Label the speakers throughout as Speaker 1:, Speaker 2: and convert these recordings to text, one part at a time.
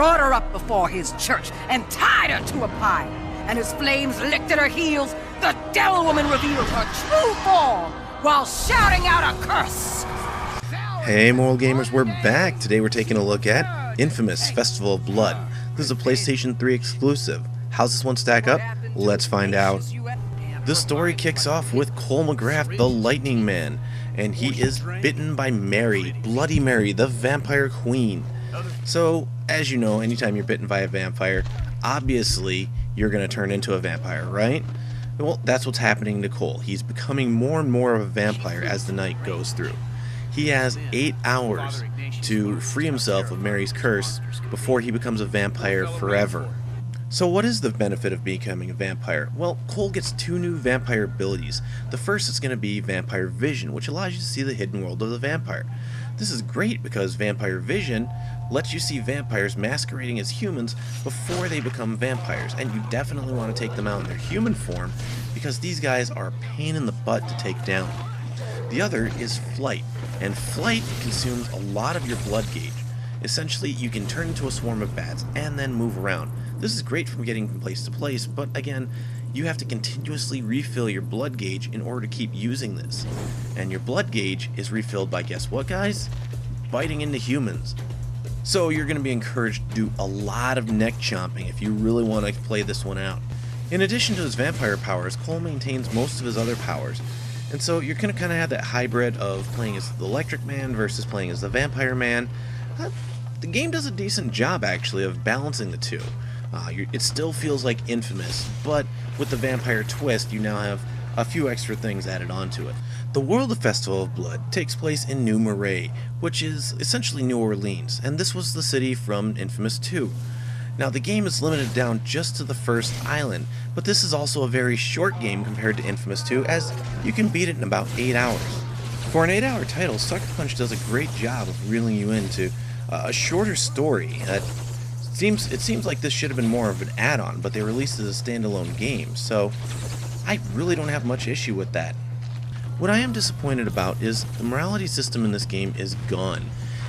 Speaker 1: brought her up before his church and tied her to a pile. And as flames licked at her heels, the devil woman revealed her true form while shouting out a curse.
Speaker 2: Hey moral gamers, we're back. Today we're taking a look at inFamous Festival of Blood. This is a PlayStation 3 exclusive. How's this one stack up? Let's find out. The story kicks off with Cole McGrath, the Lightning Man, and he is bitten by Mary, Bloody Mary, the Vampire Queen. So, as you know, anytime you're bitten by a vampire, obviously you're going to turn into a vampire, right? Well, that's what's happening to Cole. He's becoming more and more of a vampire as the night goes through. He has 8 hours to free himself of Mary's curse before he becomes a vampire forever. So what is the benefit of becoming a vampire? Well, Cole gets 2 new vampire abilities. The first is going to be Vampire Vision, which allows you to see the hidden world of the vampire. This is great because Vampire Vision lets you see vampires masquerading as humans before they become vampires, and you definitely want to take them out in their human form because these guys are a pain in the butt to take down. The other is Flight, and Flight consumes a lot of your blood gauge. Essentially, you can turn into a swarm of bats and then move around. This is great from getting from place to place, but again, you have to continuously refill your blood gauge in order to keep using this. And your blood gauge is refilled by, guess what guys? Biting into humans. So you're going to be encouraged to do a lot of neck chomping if you really want to play this one out. In addition to his vampire powers, Cole maintains most of his other powers. And so you're going to kind of have that hybrid of playing as the Electric Man versus playing as the Vampire Man. The game does a decent job, actually, of balancing the two. It still feels like inFamous, but with the vampire twist, you now have a few extra things added onto it. The world of Festival of Blood takes place in New Marais, which is essentially New Orleans, and this was the city from inFamous 2. Now, the game is limited down just to the first island, but this is also a very short game compared to inFamous 2, as you can beat it in about 8 hours. For an 8-hour title, Sucker Punch does a great job of reeling you into a shorter story. It seems like this should have been more of an add-on, but they released it as a standalone game, so I really don't have much issue with that. What I am disappointed about is the morality system in this game is gone.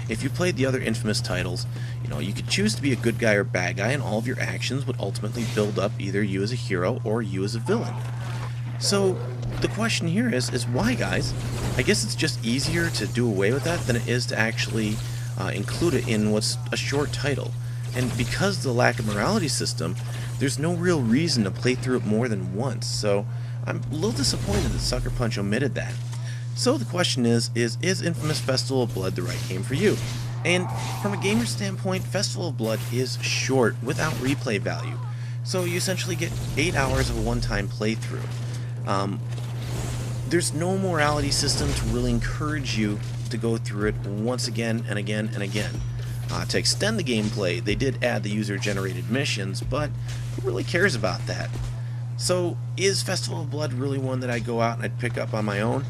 Speaker 2: If you played the other inFamous titles, you could choose to be a good guy or bad guy, and all of your actions would ultimately build up either you as a hero or you as a villain. So the question here is why, guys? I guess it's just easier to do away with that than it is to actually include it in what's a short title. And because of the lack of morality system, there's no real reason to play through it more than once, so I'm a little disappointed that Sucker Punch omitted that. So the question is inFamous Festival of Blood the right game for you? And from a gamer standpoint, Festival of Blood is short without replay value. So you essentially get 8 hours of a one-time playthrough. There's no morality system to really encourage you to go through it once again and again and again. To extend the gameplay, they did add the user-generated missions, but who really cares about that? So, is Festival of Blood really one that I'd go out and I'd pick up on my own?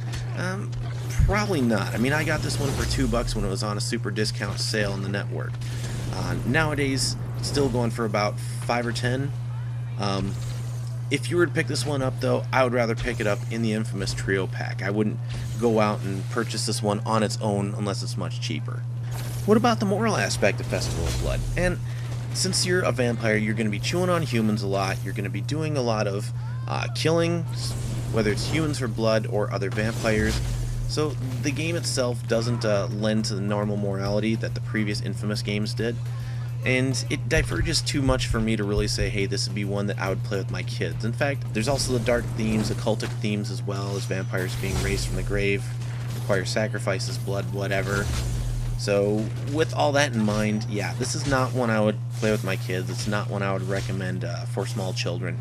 Speaker 2: Probably not. I mean, I got this one for $2 when it was on a super discount sale on the network. Nowadays, it's still going for about 5 or 10. If you were to pick this one up, though, I would rather pick it up in the inFamous Trio Pack. I wouldn't go out and purchase this one on its own unless it's much cheaper. What about the moral aspect of Festival of Blood? And since you're a vampire, you're going to be chewing on humans a lot. You're going to be doing a lot of killing, whether it's humans for blood or other vampires. So the game itself doesn't lend to the normal morality that the previous inFamous games did. And it diverges too much for me to really say, hey, this would be one that I would play with my kids. In fact, there's also the dark themes, occultic themes, as well as vampires being raised from the grave, require sacrifices, blood, whatever. So with all that in mind, yeah, this is not one I would play with my kids. It's not one I would recommend for small children.